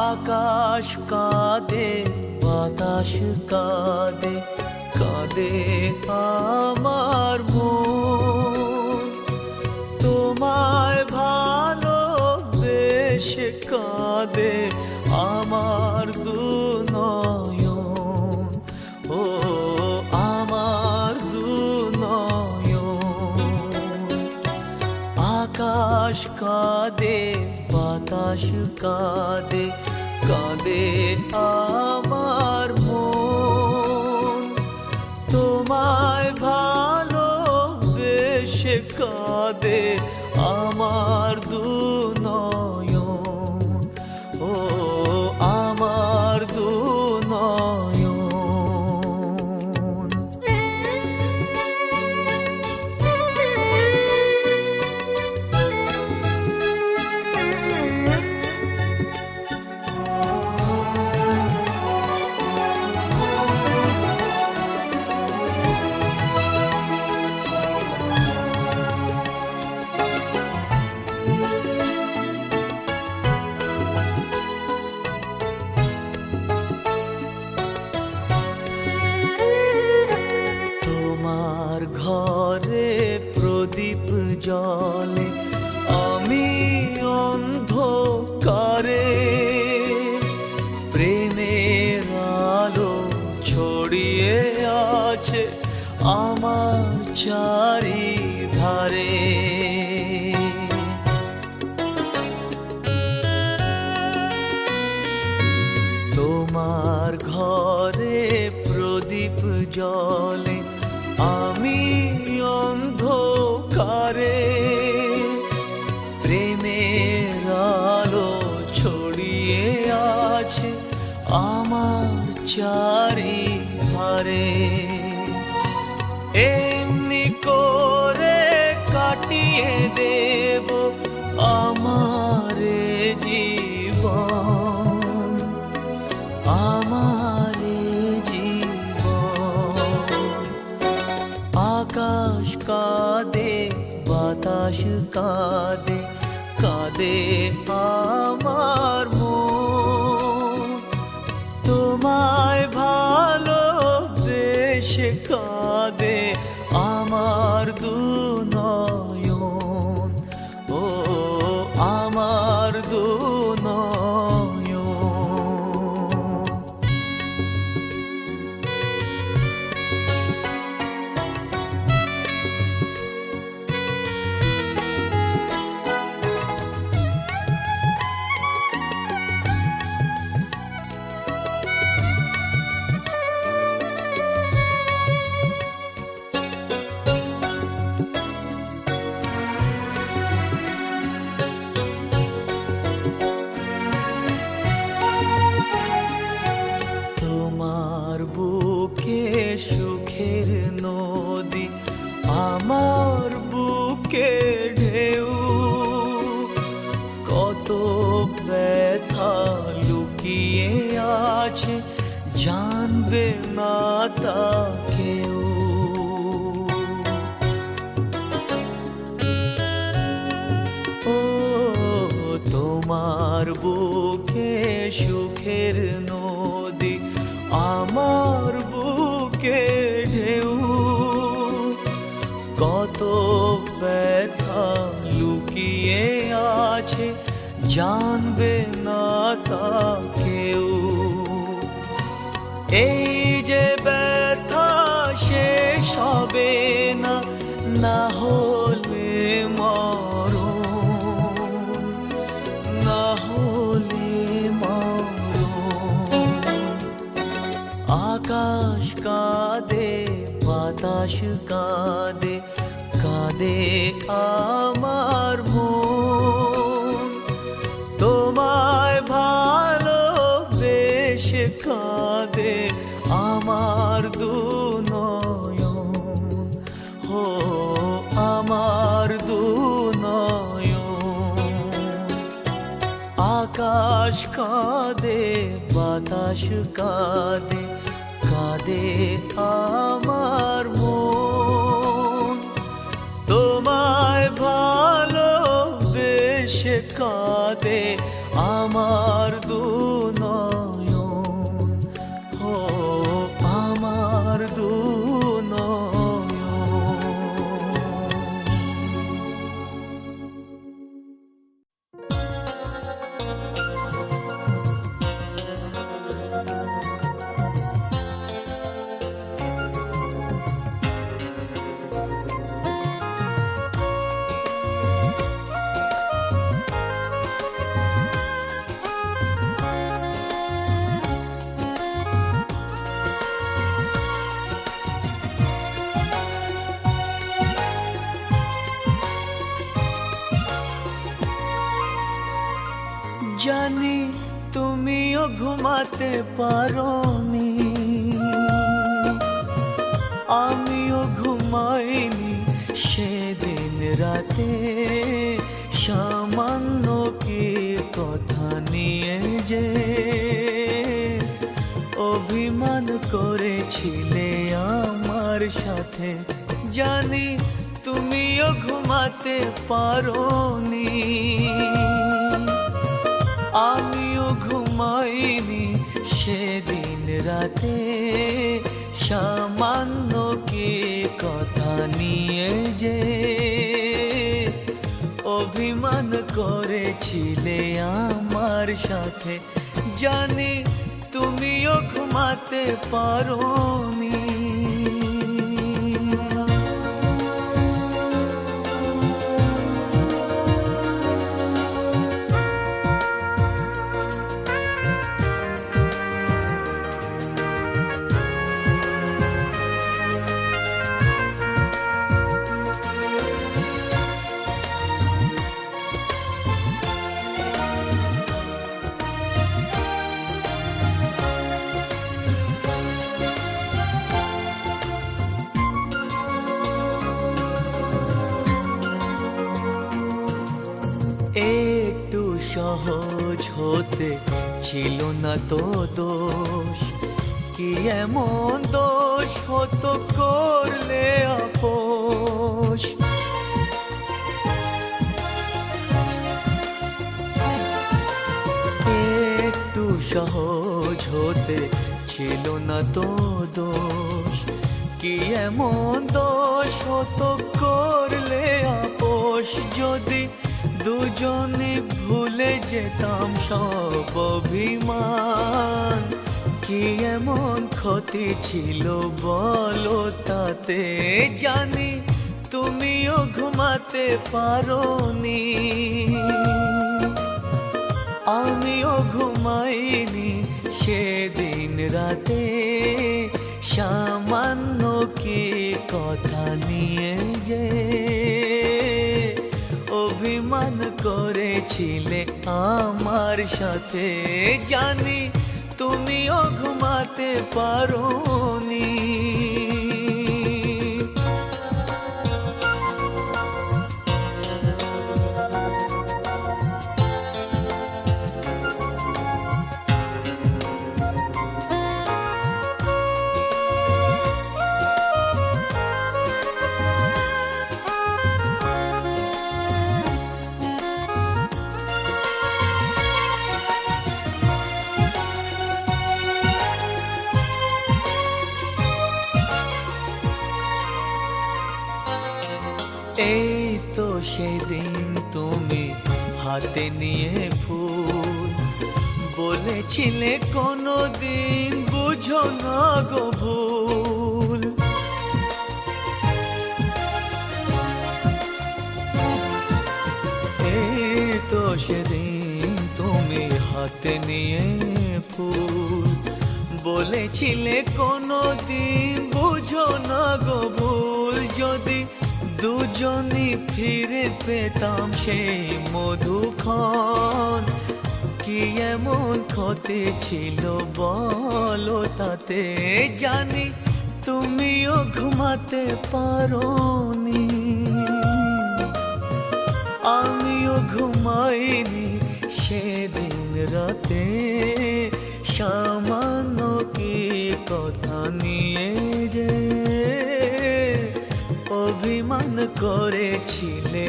আকাশ কাঁদে, বাতাস কাঁদে, কাঁদে আমার মন। তোমায় ভালোবেসে কাঁদে আমার দুনয়ন, ও আমার দুনয়ন। আকাশ কাঁদে, বাতাস কাঁদে, কাঁদে আমার মন। তোমায় ভালোবেসে কাঁদে আমার দুনয়ন, ও আমার দুনয়ন। তোমার ঘরে প্রদীপ জ্বলে, আমি অন্ধকারে। প্রেমের আলো ছড়িয়ে আছে আমার চারিধারে। তোমার ঘরে প্রদীপ জ্বলে, আমি অন্ধকারে। প্রেমের আলো ছড়িয়ে আছে আমার চারিধারে। এমনি করে কাটিয়ে দেব আমার জীবন, আমার জীবন। আকাশ কাঁদে, বাতাস কাঁদে, কাঁদে আমার মন। তোমায় ভালোবেসে কাঁদে আমার দুনয়ন, ও আমার দুনয়ন। তোমার বুকে সুখের নদী, আমার বুকে ঢেউ। কত ব্যথা লুকিয়ে আছে, জানবে না তা কেউ। ও তোমার বুকে সুখের নদী, আমার বুকে ঢেউ। কত ব্যথা লুকিয়ে আছে, জানবে না তা কেউ। এই যে ব্যথা শেষ হবে না, না হলে মরণ, না হলে মরণ। আকাশ কাঁদে, বাতাস কাঁদে, কাঁদে আমার মন। তোমায় ভালোবেসে কাঁদে আমার দুনয়ন, হো আমার দুনয়ন। আকাশ কাঁদে, বাতাস কাঁদে, কাঁদে আমার মন। তোমায় ভালোবেসে কাঁদে আমার জানি তুমিও ঘুমাতে পারোনি, আমিও ঘুমাইনি সেদিন রাতে। সামান্য কি কথা নিয়ে যে অভিমান করেছিলে আমার সাথে, জানি তুমিও ঘুমাতে পারোনি, আমিও ঘুমাইনি সেদিন রাতে। সামান্য কি কথা নিয়ে যে অভিমান করেছিলে আমার সাথে, জানি তুমিও ঘুমাতে পারোনি। একটু সহজ হতে ছিল না তো দোষ, কি এমন দোষ হতো করলে আপোষ। একটু সহজ হতে ছিল না তো দোষ, কি এমন দোষ হতো করলে আপোষ। যদি দুজনে ভুলে যেতাম সব অভিমান, কি এমন ক্ষতি ছিল বলো তাতে। জানি তুমিও ঘুমাতে পারোনি, আমিও ঘুমাইনি সেদিন রাতে। সামান্য কি কথা নিয়ে যে অভিমান করেছিলে আমার সাথে, জানি তুমিও ঘুমাতে পারোনি। এই তো সেদিন তুমি হাতে নিয়ে ফুল, বলেছিলে কোনোদিন বুঝো না গো ভুল। এই তো সেদিন তুমি হাতে নিয়ে ফুল, বলেছিলে কোনোদিন বুঝো না গো ভুল। যদি দুজনই ফিরে পেতাম সেই মধুক্ষণ, কি এমন ক্ষতি ছিল বলো তাতে। জানি তুমিও ঘুমাতে পারোনি, আমিও ঘুমাইনি সেদিন রাতে। সামান্য কি কথা নিয়ে যে অভিমান করেছিলে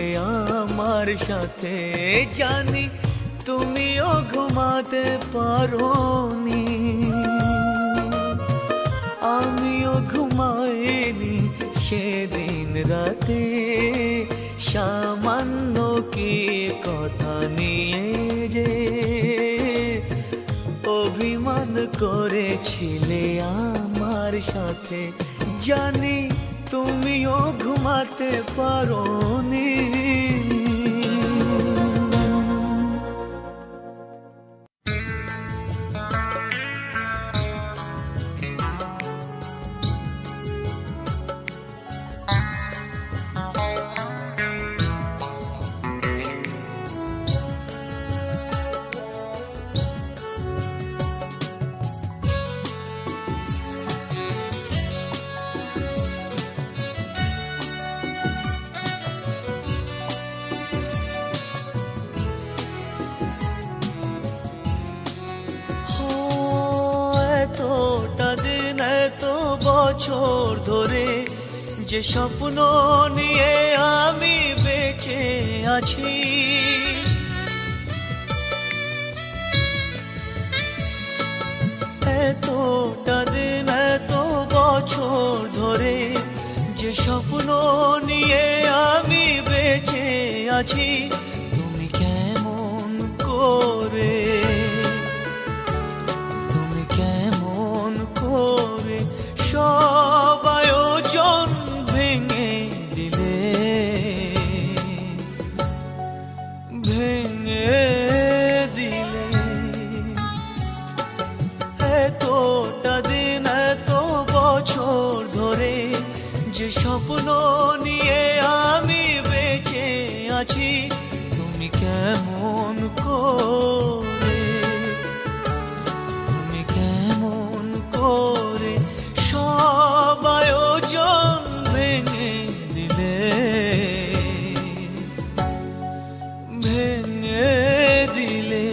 আমার সাথে, জানি তুমিও ঘুমাতে পারোনি, আমিও ঘুমাইনি সেদিন রাতে। সামান্য কি কথা নিয়ে যে অভিমান করেছিলে আমার সাথে, জানি তুমিও ঘুমাতে পারোনি। বছর ধরে যে স্বপ্ন নিয়ে আমি বেঁচে আছি, এতটা দিন এত বছর ধরে যে স্বপ্ন নিয়ে আমি বেঁচে আছি, তুমি কেমন করে, তুমি কেমন করে সব আয়োজন ভেঙে দিলে, ভেঙে দিলে। এতটা দিন এত বছর ধরে যে স্বপ্ন নিয়ে আমি বেঁচে আছি, তুমি কেমন করে, তুমি কেমন করে সব আয়োজন ভেঙে দিলে, ভেঙে দিলে।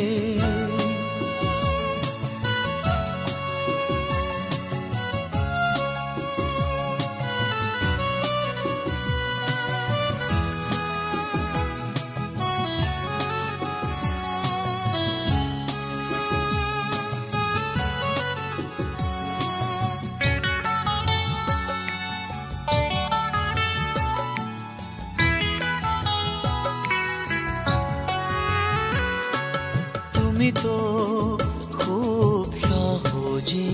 তুমি তো খুব সহজে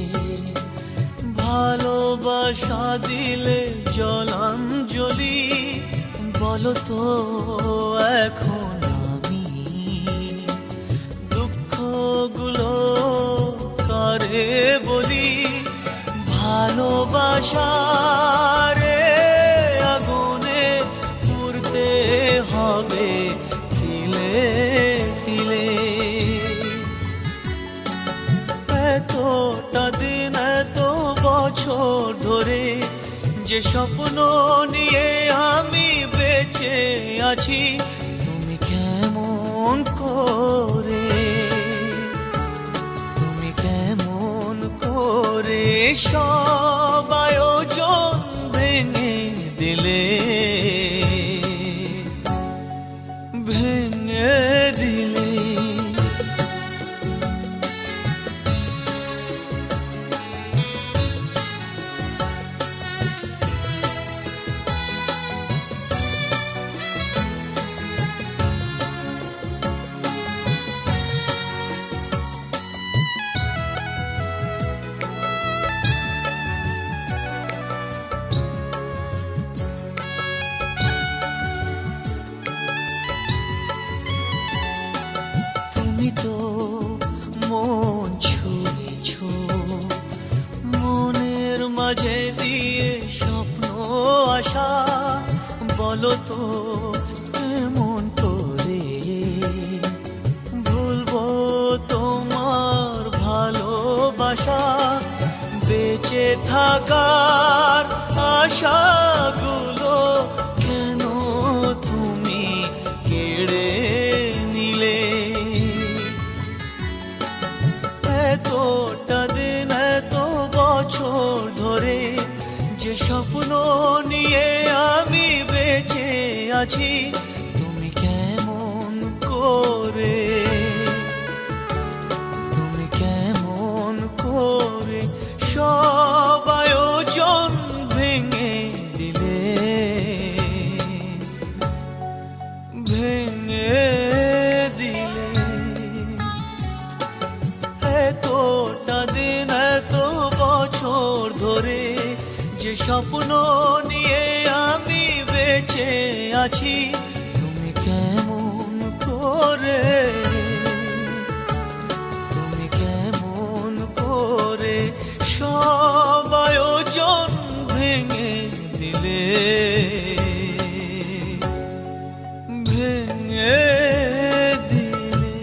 ভালোবাসা দিলে জলাঞ্জলি, বলো তো এখন আমি দুঃখগুলো কারে বলি, ভালোবাসারে আগুনে পুড়তে হবে তিলে তিলে। এতটা দিন এত বছর ধরে যে স্বপ্ন নিয়ে আমি বেঁচে আছি, তুমি কেমন করে, তুমি কেমন করে সব আয়োজন ভেঙে দিলে, ভেঙে দিলে। তুমি তো মন ছুঁয়েছ, মনের মাঝে দিয়ে স্বপ্ন আশা, বলো তো এমন করে ভুলবো তোমার ভালোবাসা, বেঁচে থাকার আশাগুলো কেন তুমি কেড়ে নিলে, এতটা দিন এত বছর ধরে যে স্বপ্ন নিয়ে আমি বেঁচে আছি, তুমি কেমন করে, তুমি কেমন করে সব আয়োজন ভেঙে দিলে, ভেঙে দিলে। এতটা দিন এত বছর ধরে যে স্বপ্ন নিয়ে আমি বেঁচে আছি, তুমি কেমন করে, তুমি কেমন করে সব আয়োজন ভেঙে দিলে, ভেঙে দিলে।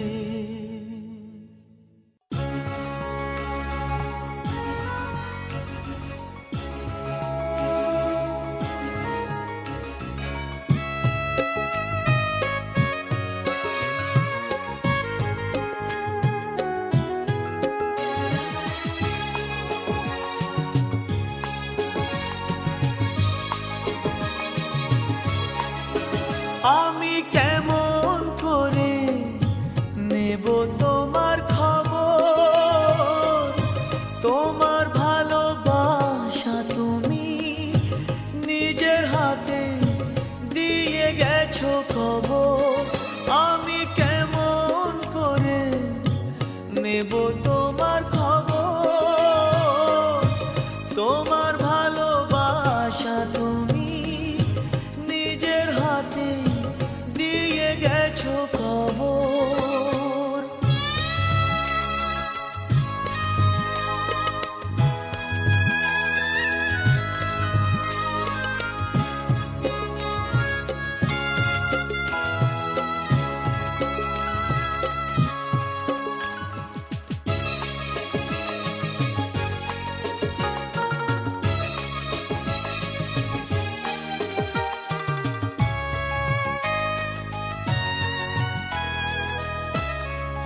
তোমার খবর, তোমার ভালোবাসা তুমি নিজের হাতে দিয়ে গেছো খবর।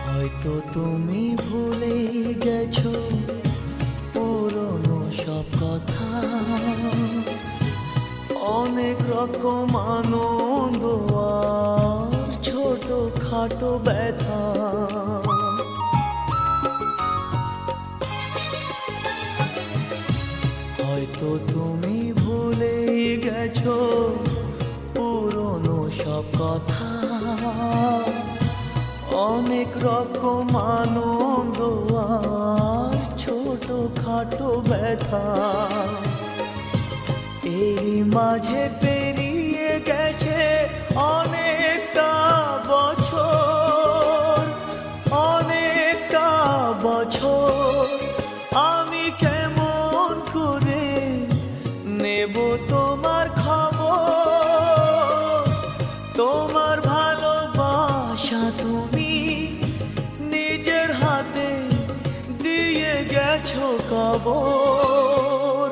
হয়তো তুমি ভুলে গেছো পুরনো সব কথা, অনেক রকম আনন্দ আর ছোট খাটো ব্যথা। হয়তো তুমি ভুলে গেছো পুরনো সব কথা, অনেক রকম আনন্দ আর ছোট খাটো ব্যথা। এই মাঝে পেরিয়ে গেছে অনেকটা বছর, অনেকটা বছর। আমি কেমন করে নেব তোমার খবর, তোমার ভালোবাসা তুমি নিজের হাতে দিয়ে গেছো কবর।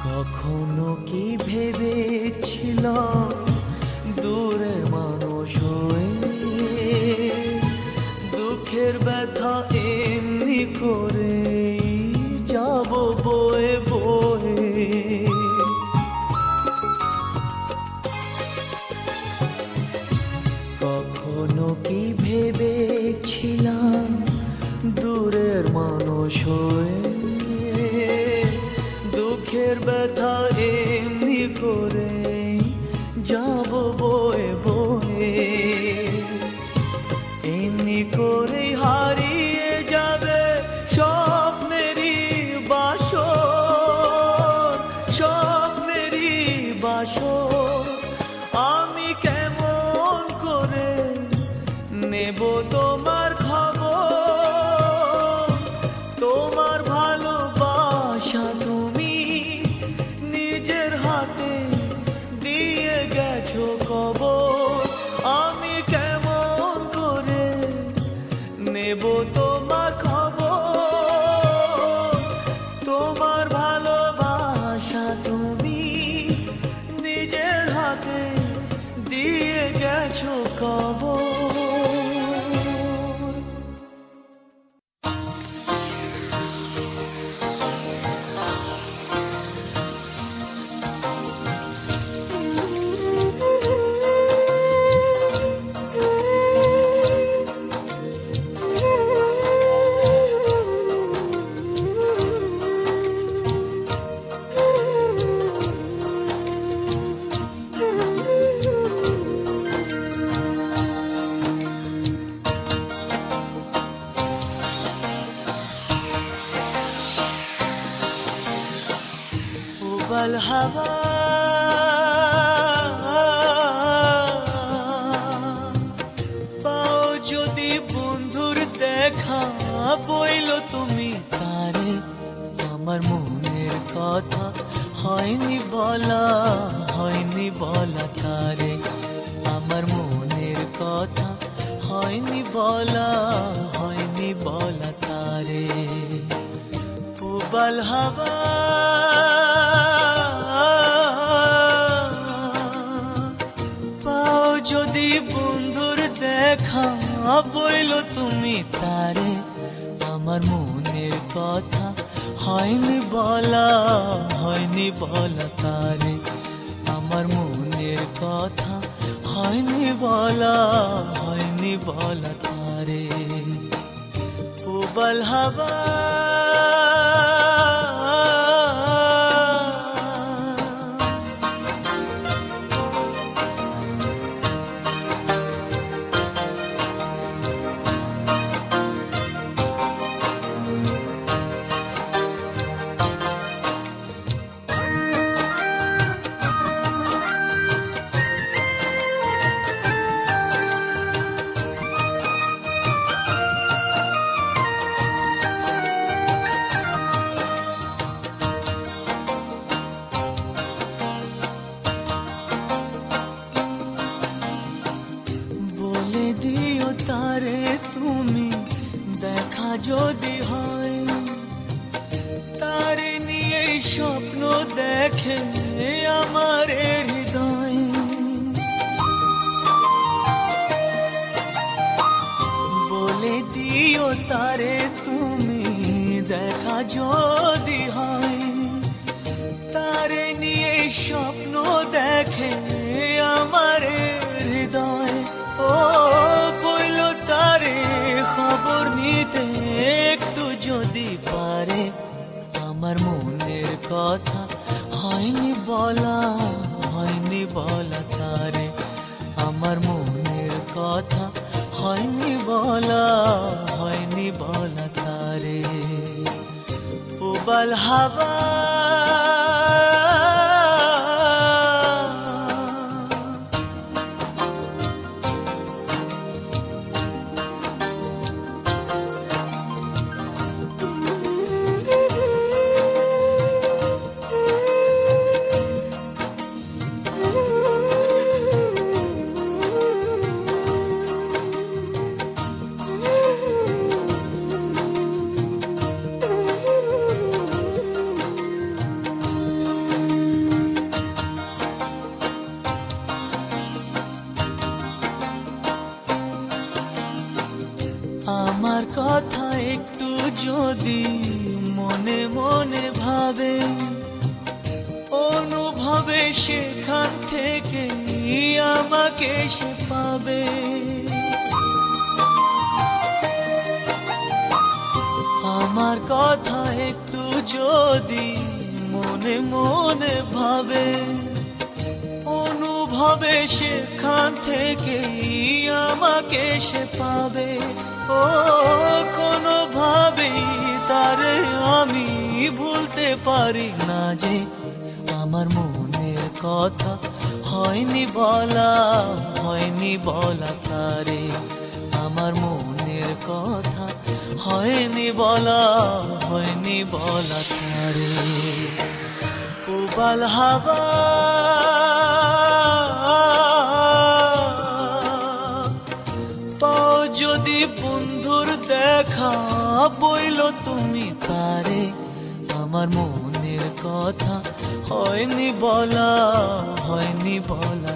কখনো কি ভেবেছিলাম দূরের মানুষ হয়ে দুঃখের ব্যথা এমনি করে যাব বয়ে বয়ে। কখনো কি ভেবেছিলাম দূরের মানুষ হয়ে দুঃখের ব্যথা এমনি করে যাব বয়ে বয়ে। এমনি করে হারিয়ে যাবে স্বপ্নেরই বাসর, স্বপ্নেরই বাসর। আমি কেমন করে নেব তোমার খবর, তোমার ভালোবাসা তুমি নিজের হাতে দিয়ে গেছো কবর। আমি কেমন করে নেব তোমার খবর, তোমার ভালোবাসা তুমি নিজের হাতে দিয়ে গেছো কবর। উবাল হাওয়া পাও যদি বন্ধুর দেখা, বইল তুমি তারে আমার মনের কথা। হয়নি বলা, হয়নি বলা তারে আমার মনের কথা। হয়নি বলা, হয়নি বলা তারে। উবাল হাওয়া পাও যদি বন্ধুর দেখা, বইল তুমি তারে আমার মনের কথা। হয়নি বলা, হয়নি বলা তারে আমার মনের কথা। হয়নি বলা তারে উবাল হাওয়া তারে তুমি দেখা যদি হয় তারে নিয়ে স্বপ্ন দেখে আমার হৃদয় বলে দিও তারে তুমি দেখা যদি হয় তারে নিয়ে স্বপ্ন দেখে আমার হৃদয় ও বইল তারে খবর নিতে একটু যদি পারে আমার মনের কথা হয়নি বলা তারে আমার মনের কথা হয়নি বলা তারে উবাল হাওয়া আমার কথা একটু যদি মনে মনে ভাবে অনুভবে সেখান থেকে আমাকে সে পাবে আমার কথা একটু যদি মনে মনে ভাবে অনুভবে সেখান থেকে আমাকে সে পাবে ও কোনোভাবেই তারে আমি ভুলতে পারি না যে আমার মনের কথা হয়নি বলা তারে আমার মনের কথা হয়নি বলা তারে উবাল হাওয়া পাও যদি বন্ধুর দেখা বইল তুমি তারে আমার মনের কথা হয়নি বলা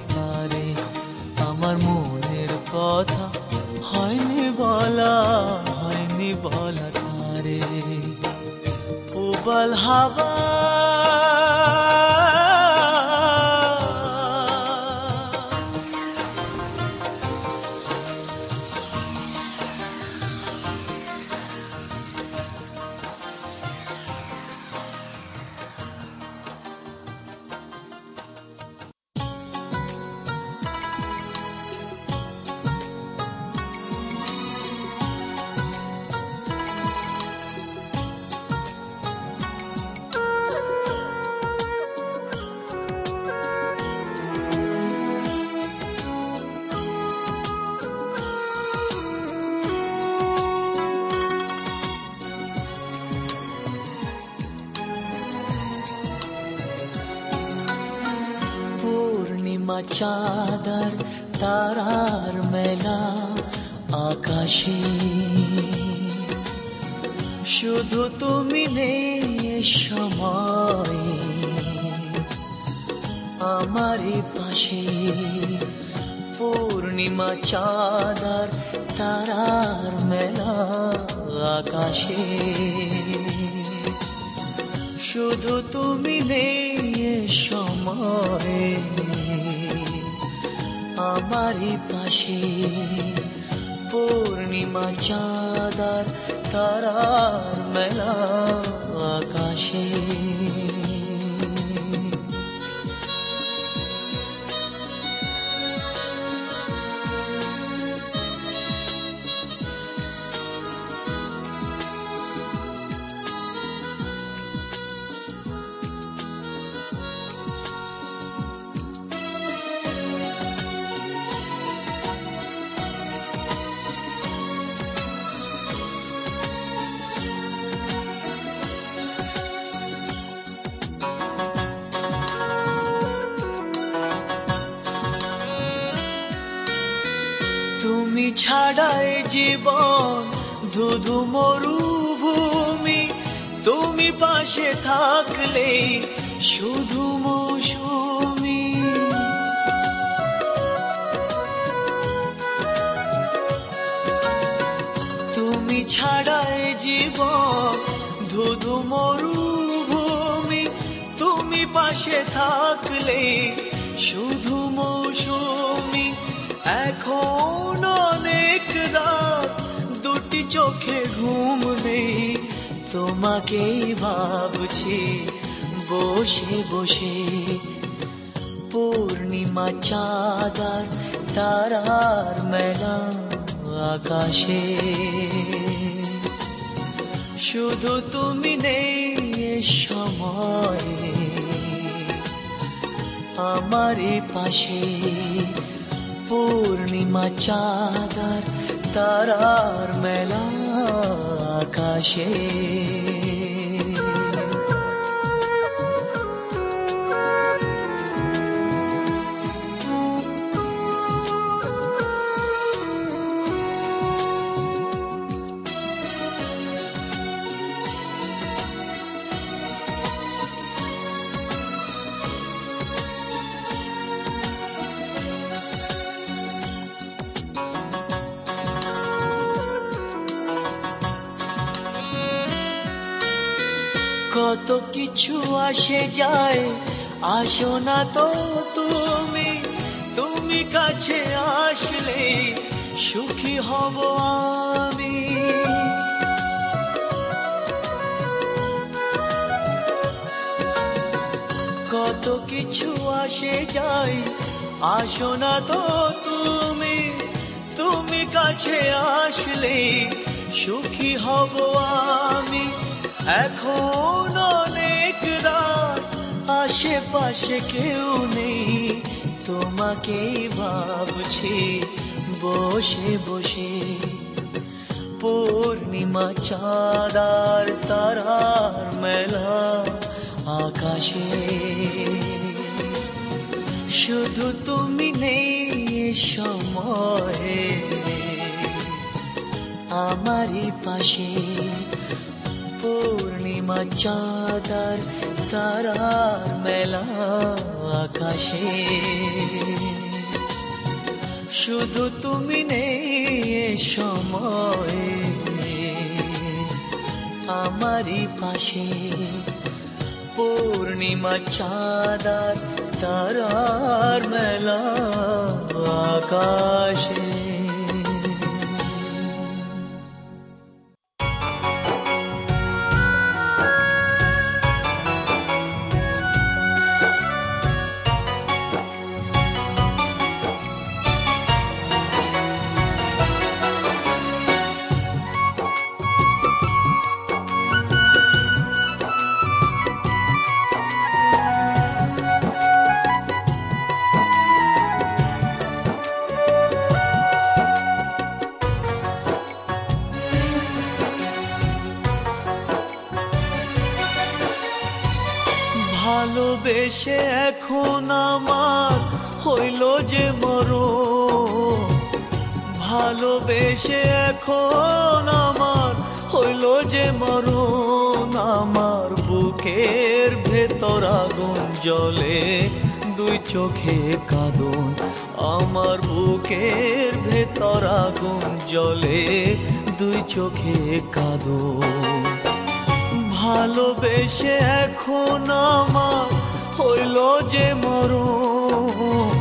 তারে আমার মনের কথা হয়নি বলা তারে উবাল হাওয়া চাঁদার তারার মেলা আকাশে শুধু তুমি নেই সময় আমারই পাশে পূর্ণিমা চাঁদার তারার মেলা আকাশে শুধু তুমি নেই সময় আমারই পাশে পূর্ণিমা চাঁদ আর তারার মেলা আকাশে। তুমি ছাড়াই জীবন ধুধু মরুভূমি, তুমি পাশে থাকলে শুধু মৌসুমি। তুমি ছাড়াই জীবন ধুধু মরুভূমি, তুমি পাশে থাকলে শুধু মৌসুমি। এখন অনেক রাত দুটি চোখে ঘুম নেই, তোমাকেই ভাবছি বসে বসে। পূর্ণিমা চাঁদ আর তারার মেলা আকাশে, শুধু তুমি নেই সময়ে আমারই পাশে। পূর্ণিমা চাঁদ আর তারার মেলা আকাশে। কত কিছু আসে যায়, আসো না তো তুমি, তুমি কাছে আসলে সুখী হব আমি। কত কিছু আসে যায়, আসো না তো তুমি, তুমি কাছে আসলে সুখী হব আমি। এখন অনেক রাত আশেপাশে কেউ নেই, তোমাকেই ভাবছি বসে বসে। পূর্ণিমা চাঁদ আর তারার মেলা আকাশে, শুধু তুমি নেই সময়ে আমারই পাশে। পূর্ণিমা চাঁদ আর তারার মেলা আকাশে, শুধু তুমি নেই সময়ে আমারই পাশে। পূর্ণিমা চাঁদ আর তারার মেলা আকাশে। ভালোবেসে এখন আমার হইল যে মরণ, ভালোবেসে এখন আমার হইল যে মরণ। আমার বুকের ভেতর আগুন জ্বলে, দুই চোখে কাঁদন। আমার বুকের ভেতর আগুন জ্বলে, দুই চোখে কাঁদন। ভালোবেসে এখন আমার হইল যে মরণ,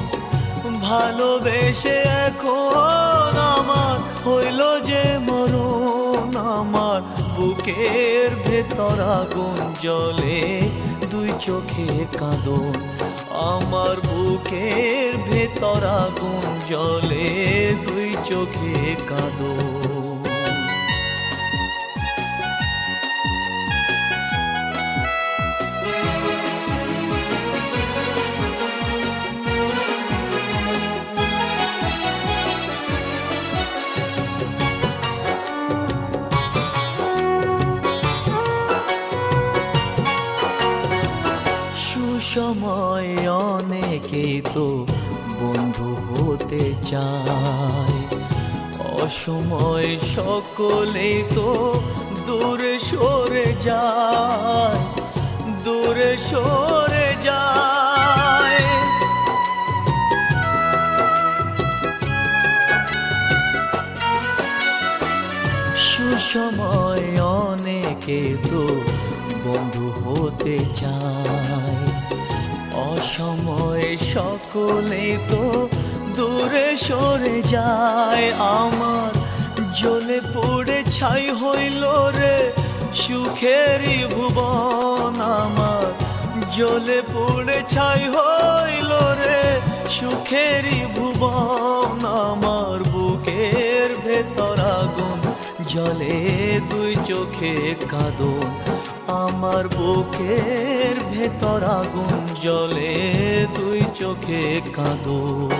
ভালোবেসে এখন আমার হইল যে মরণ, আমার বুকের ভেতর আগুন জ্বলে দুই চোখে কাঁদন, আমার বুকের ভেতর আগুন জ্বলে দুই চোখে কাঁদন। সুসময় অনেকেই তো বন্ধু হতে চায়, অসময় সকলেই তো দূরে সরে যায়, দূরে সরে যায়। সুসময় অনেকে তো বন্ধু হতে চায়, অসময়ে সকলে তো দূরে সরে যায়। আমার জ্বলে পুড়ে ছাই হইল রে সুখেরই ভুবন, আমার জ্বলে পুড়ে ছাই হইল রে সুখেরই ভুবন, আমার বুকের ভেতর আগুন জ্বলে দুই চোখে কাঁদন, আমার বুকের ভেতর আগুন জ্বলে দুই চোখে কাঁদন।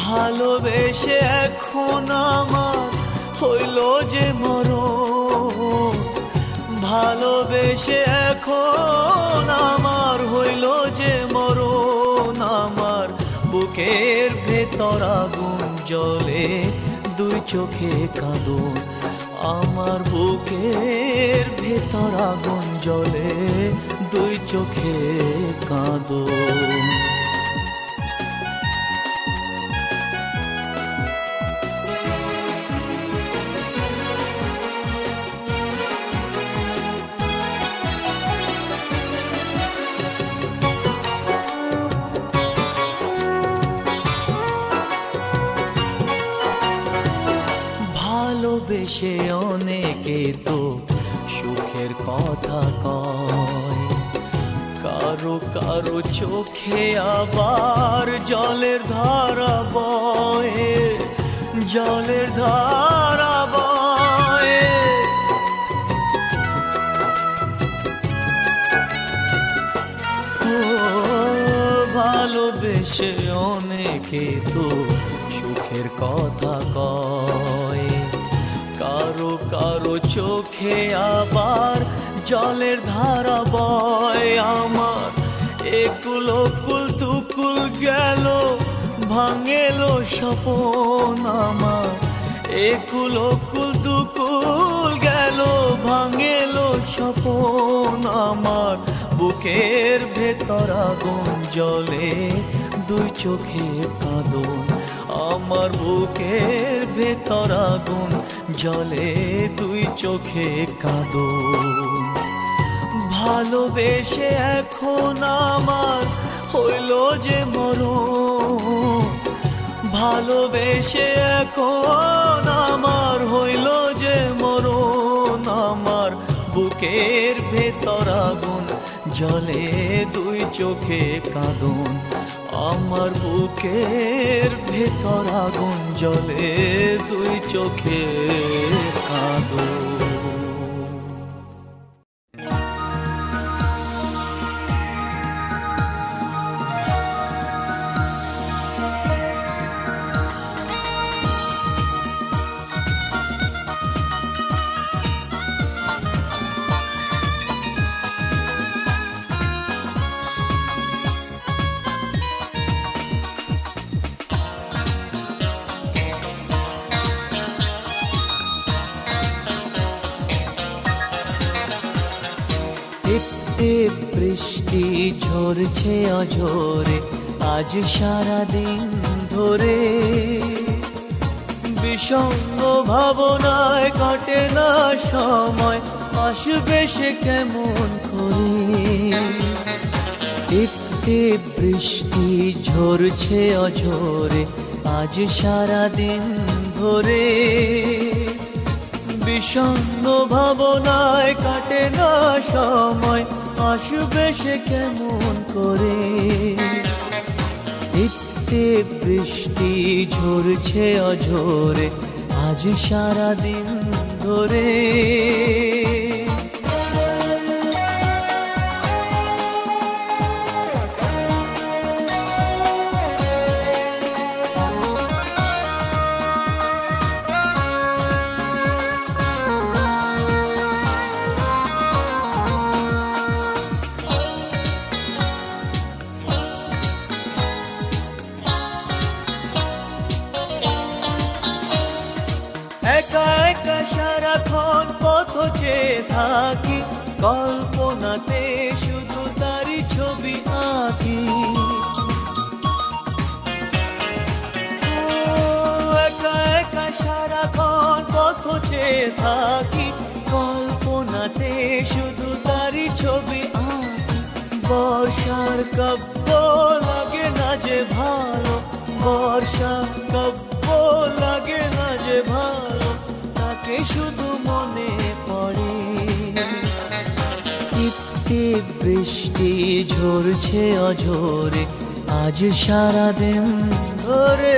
ভালোবেসে এখন আমার হইল যে মরণ, ভালোবেসে এখন আমার হইল যে মরণ, আমার বুকের ভেতর আগুন জ্বলে দুই চোখে কাঁদন, আমার বুকের ভেতর আগুন জ্বলে দুই চোখে কাঁদন। ভালোবেসে অনেকে তো সুখের কথা কয়, কারো কারো চোখে আবার জলের ধারা বয়ে, জলের ধারা বয়ে। ও ভালোবেসে অনেকে তো সুখের কথা কয়, কারো কারো চোখে আবার জলের ধারা বয়। আমার একুল কুল দুকুল গেল ভাঙেল স্বপন, আমার একুল কুল দুকুল গেল ভাঙেল স্বপন, আমার বুকের ভেতর আগুন জ্বলে দুই চোখে কাঁদন, আমার বুকের ভেতর আগুন জ্বলে দুই চোখে কাঁদন। ভালোবেসে এখন আমার হইল যে মরণ, ভালোবেসে এখন আমার হইল যে মরণ, আমার বুকের ভেতর আগুন জ্বলে দুই চোখে কাঁদন, আমার বুকের ভেতর আগুন জ্বলে দুই চোখে কাঁদন। বৃষ্টি ঝরছে অঝরে আজ সারাদিন ধরে, বিষণ্ণ ভাবনায় কাটে না সময়, আসবে সে কেমন করে। বৃষ্টি ঝরছে অঝরে আজ সারা দিন ধরে, বিষণ্ণ ভাবনায় কাটে না সময়, আসবে সে কেমন করে। নিত্যে বৃষ্টি ঝরছে অঝরে আজ সারা দিন ধরে। একা একা সারাক্ষণ পথ চেয়ে থাকি, কল্পনাতে শুধু তারি ছবি আঁকি। একা একা সারাক্ষণ পথ চেয়ে থাকি, কল্পনাতে শুধু তারি ছবি আঁকি। বর্ষার কাব্য লাগে না যে ভালো, বর্ষার কাব্য লাগে না যে ভালো, তাকে শুধু মনে পড়ে। টিপটে বৃষ্টি ঝরছে অঝরে আজ সারা দিন ধরে।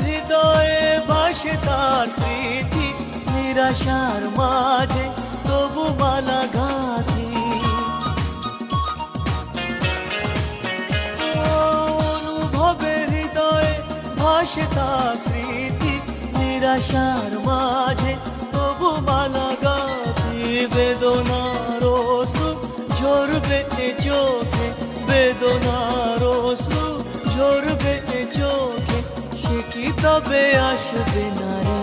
হৃদয়ে ভাসে তার স্মৃতি, নিরাশার মাঝে তবু মালা গাঁথি। অনুভবে হৃদয়ে ভাসে তার স্মৃতি, নিরাশার মাঝে তবু মালা গাঁথি। বেদনার অশ্রু ঝরবে চোখে, বেদনার অশ্রু ঝরবে চোখে, সে কি তবে আসবে না রে।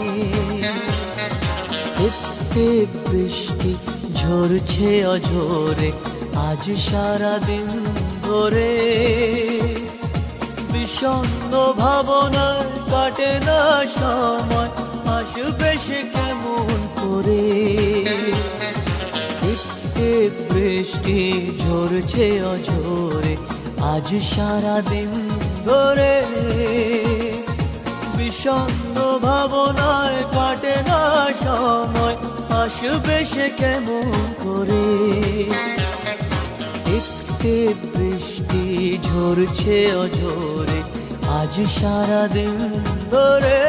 টিপটে বৃষ্টি ঝরছে অঝরে আজ সারা দিন ধরে, বিষণ্ণ ভাবনায় কাটে না সময়, আসবে সে কেমন করে। টিপটে বৃষ্টি ঝরছে অঝরে আজ সারা দিন ধরে, বিষণ্ণ ভাবনায় কাটে না সময়, আসবে সে কেমন করে। টিপটে বৃষ্টি ঝরছে অঝরে আজ সারা দিন ধরে।